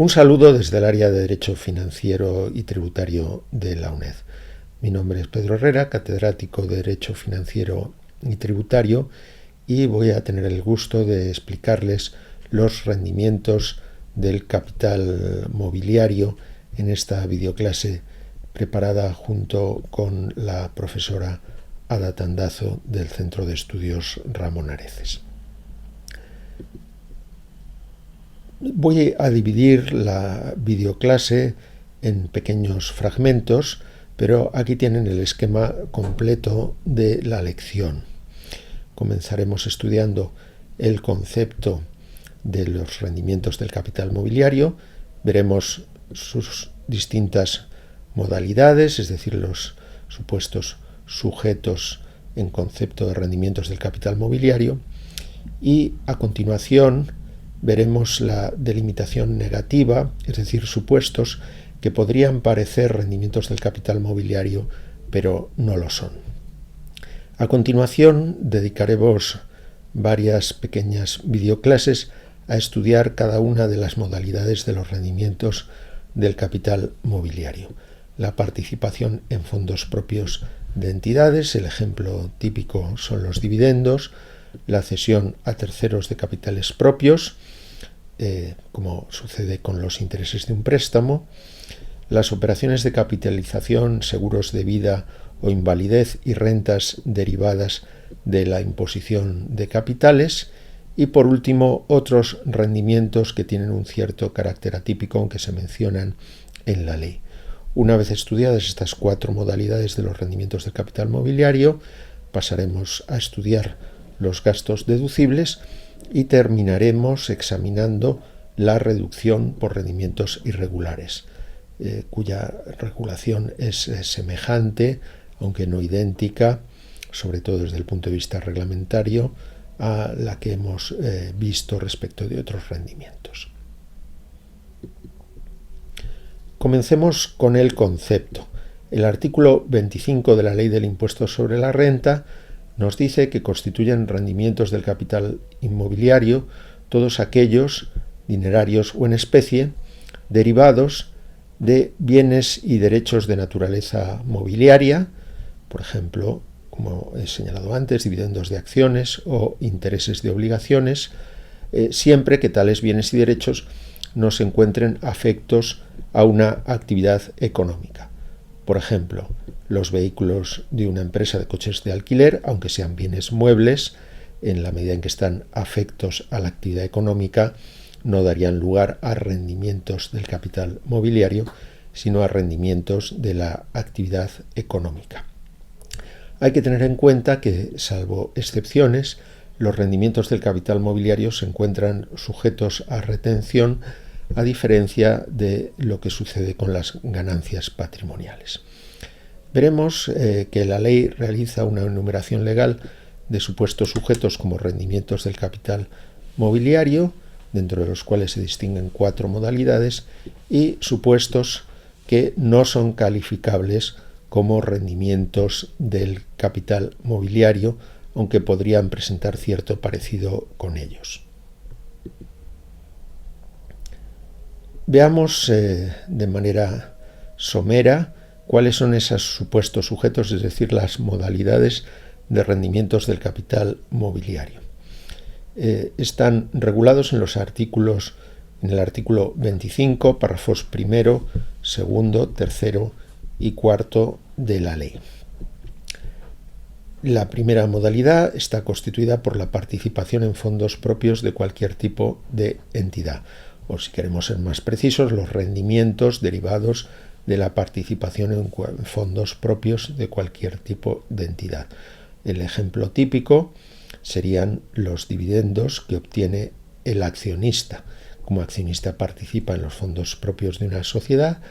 Un saludo desde el área de Derecho Financiero y Tributario de la UNED. Mi nombre es Pedro Herrera, catedrático de Derecho Financiero y Tributario, y voy a tener el gusto de explicarles los rendimientos del capital mobiliario en esta videoclase preparada junto con la profesora Ada Tandazo del Centro de Estudios Ramón Areces. Voy a dividir la videoclase en pequeños fragmentos, pero aquí tienen el esquema completo de la lección. Comenzaremos estudiando el concepto de los rendimientos del capital mobiliario, veremos sus distintas modalidades, es decir, los supuestos sujetos en concepto de rendimientos del capital mobiliario, y a continuación veremos la delimitación negativa, es decir, supuestos que podrían parecer rendimientos del capital mobiliario, pero no lo son. A continuación dedicaremos varias pequeñas videoclases a estudiar cada una de las modalidades de los rendimientos del capital mobiliario. La participación en fondos propios de entidades, el ejemplo típico son los dividendos, la cesión a terceros de capitales propios, como sucede con los intereses de un préstamo, las operaciones de capitalización, seguros de vida o invalidez y rentas derivadas de la imposición de capitales, y por último otros rendimientos que tienen un cierto carácter atípico, aunque se mencionan en la ley. Una vez estudiadas estas cuatro modalidades de los rendimientos del capital mobiliario, pasaremos a estudiar los gastos deducibles y terminaremos examinando la reducción por rendimientos irregulares, cuya regulación es semejante, aunque no idéntica, sobre todo desde el punto de vista reglamentario, a la que hemos visto respecto de otros rendimientos. Comencemos con el concepto. El artículo 25 de la Ley del Impuesto sobre la Renta nos dice que constituyen rendimientos del capital inmobiliario todos aquellos, dinerarios o en especie, derivados de bienes y derechos de naturaleza mobiliaria, por ejemplo, como he señalado antes, dividendos de acciones o intereses de obligaciones, siempre que tales bienes y derechos no se encuentren afectos a una actividad económica. Por ejemplo, los vehículos de una empresa de coches de alquiler, aunque sean bienes muebles, en la medida en que están afectos a la actividad económica, no darían lugar a rendimientos del capital mobiliario, sino a rendimientos de la actividad económica. Hay que tener en cuenta que, salvo excepciones, los rendimientos del capital mobiliario se encuentran sujetos a retención, a diferencia de lo que sucede con las ganancias patrimoniales. Veremos que la ley realiza una enumeración legal de supuestos sujetos como rendimientos del capital mobiliario, dentro de los cuales se distinguen cuatro modalidades, y supuestos que no son calificables como rendimientos del capital mobiliario, aunque podrían presentar cierto parecido con ellos. Veamos de manera somera cuáles son esos supuestos sujetos, es decir, las modalidades de rendimientos del capital mobiliario. Están regulados en el artículo 25, párrafos primero, segundo, tercero y cuarto de la ley. La primera modalidad está constituida por la participación en fondos propios de cualquier tipo de entidad, o si queremos ser más precisos, los rendimientos derivados de la participación en fondos propios de cualquier tipo de entidad. El ejemplo típico serían los dividendos que obtiene el accionista. Como accionista participa en los fondos propios de una sociedad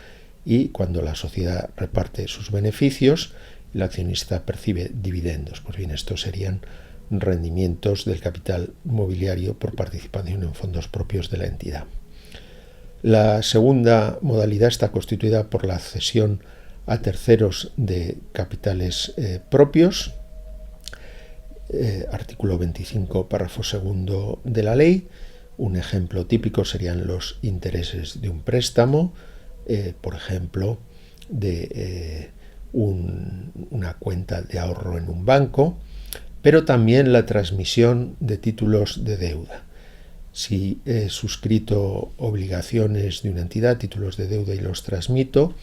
y cuando la sociedad reparte sus beneficios, el accionista percibe dividendos. Pues bien, estos serían rendimientos del capital mobiliario por participación en fondos propios de la entidad. La segunda modalidad está constituida por la cesión a terceros de capitales propios, artículo 25, párrafo segundo de la ley, Un ejemplo típico serían los intereses de un préstamo, por ejemplo, de una cuenta de ahorro en un banco, pero también la transmisión de títulos de deuda. Si he suscrito obligaciones de una entidad, títulos de deuda, y los transmito,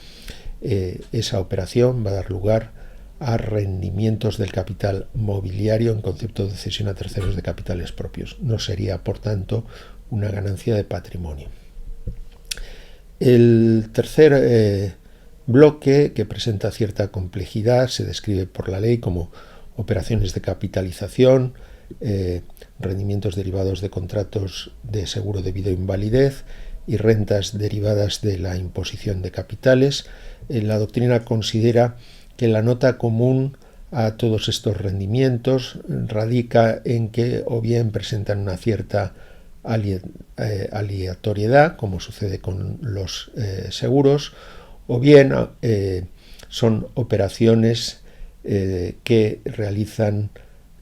esa operación va a dar lugar a rendimientos del capital mobiliario en concepto de cesión a terceros de capitales propios. No sería, por tanto, una ganancia de patrimonio. El tercer bloque, que presenta cierta complejidad, se describe por la ley como operaciones de capitalización, rendimientos derivados de contratos de seguro de vida o invalidez y rentas derivadas de la imposición de capitales. La doctrina considera que la nota común a todos estos rendimientos radica en que o bien presentan una cierta aleatoriedad, como sucede con los seguros, o bien son operaciones que realizan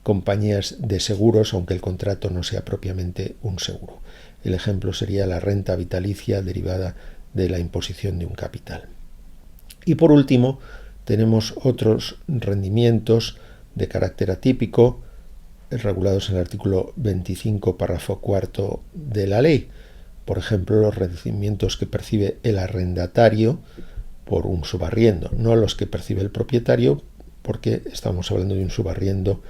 compañías de seguros, aunque el contrato no sea propiamente un seguro. El ejemplo sería la renta vitalicia derivada de la imposición de un capital. Y por último, tenemos otros rendimientos de carácter atípico regulados en el artículo 25, párrafo cuarto de la ley. Por ejemplo, los rendimientos que percibe el arrendatario por un subarriendo, no los que percibe el propietario, porque estamos hablando de un subarriendo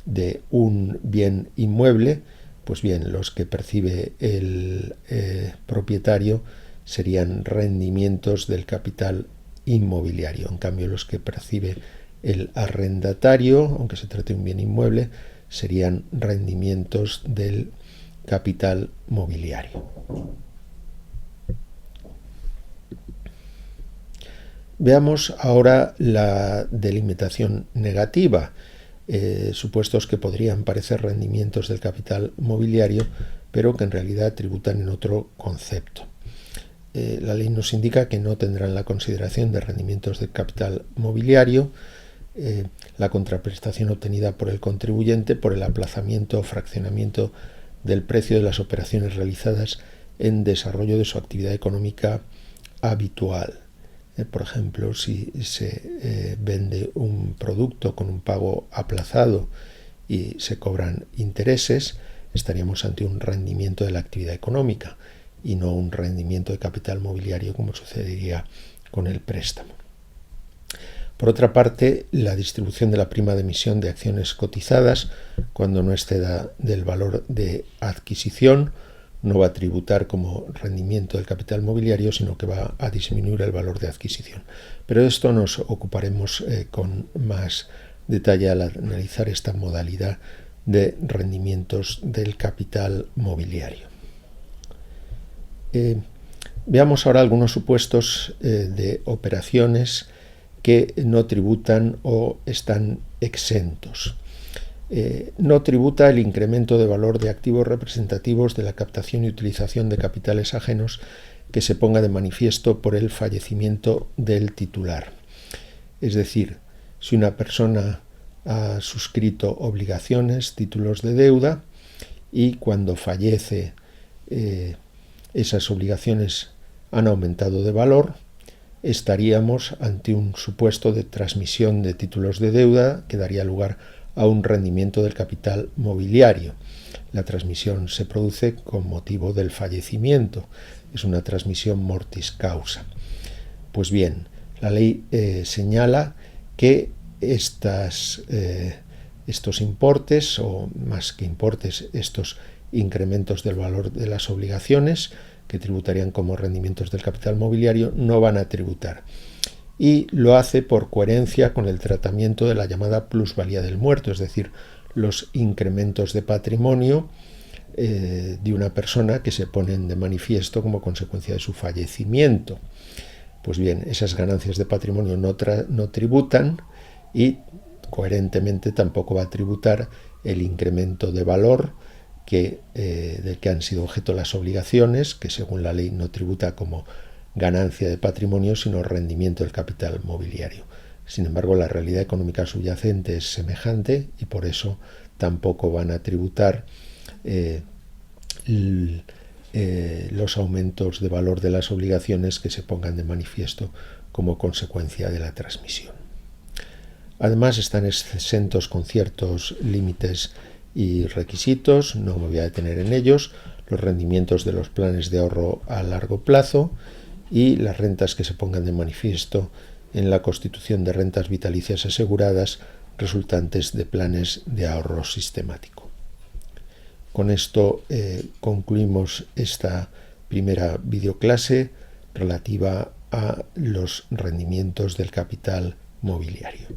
de un bien inmueble. Pues bien, los que percibe el propietario serían rendimientos del capital inmobiliario. En cambio, los que percibe el arrendatario, aunque se trate de un bien inmueble, serían rendimientos del capital mobiliario. Veamos ahora la delimitación negativa, supuestos que podrían parecer rendimientos del capital mobiliario, pero que en realidad tributan en otro concepto. La ley nos indica que no tendrán la consideración de rendimientos del capital mobiliario la contraprestación obtenida por el contribuyente por el aplazamiento o fraccionamiento del precio de las operaciones realizadas en desarrollo de su actividad económica habitual. Por ejemplo, si se vende un producto con un pago aplazado y se cobran intereses, estaríamos ante un rendimiento de la actividad económica y no un rendimiento de capital mobiliario como sucedería con el préstamo. Por otra parte, la distribución de la prima de emisión de acciones cotizadas, cuando no exceda del valor de adquisición, no va a tributar como rendimiento del capital mobiliario, sino que va a disminuir el valor de adquisición. Pero de esto nos ocuparemos con más detalle al analizar esta modalidad de rendimientos del capital mobiliario. Veamos ahora algunos supuestos de operaciones que no tributan o están exentos. No tributa el incremento de valor de activos representativos de la captación y utilización de capitales ajenos que se ponga de manifiesto por el fallecimiento del titular. Es decir, si una persona ha suscrito obligaciones, títulos de deuda, y cuando fallece esas obligaciones han aumentado de valor, estaríamos ante un supuesto de transmisión de títulos de deuda que daría lugar a un rendimiento del capital mobiliario. La transmisión se produce con motivo del fallecimiento. Es una transmisión mortis causa. Pues bien, la ley señala que estos importes, o más que importes, estos incrementos del valor de las obligaciones, que tributarían como rendimientos del capital mobiliario, no van a tributar. Y lo hace por coherencia con el tratamiento de la llamada plusvalía del muerto, es decir, los incrementos de patrimonio de una persona que se ponen de manifiesto como consecuencia de su fallecimiento. Pues bien, esas ganancias de patrimonio no tributan y coherentemente tampoco va a tributar el incremento de valor del que han sido objeto las obligaciones, que según la ley no tributa como ganancia de patrimonio, sino rendimiento del capital mobiliario. Sin embargo, la realidad económica subyacente es semejante y por eso tampoco van a tributar los aumentos de valor de las obligaciones que se pongan de manifiesto como consecuencia de la transmisión. Además, están exentos con ciertos límites y requisitos, no me voy a detener en ellos, los rendimientos de los planes de ahorro a largo plazo y las rentas que se pongan de manifiesto en la constitución de rentas vitalicias aseguradas resultantes de planes de ahorro sistemático. Con esto concluimos esta primera videoclase relativa a los rendimientos del capital mobiliario.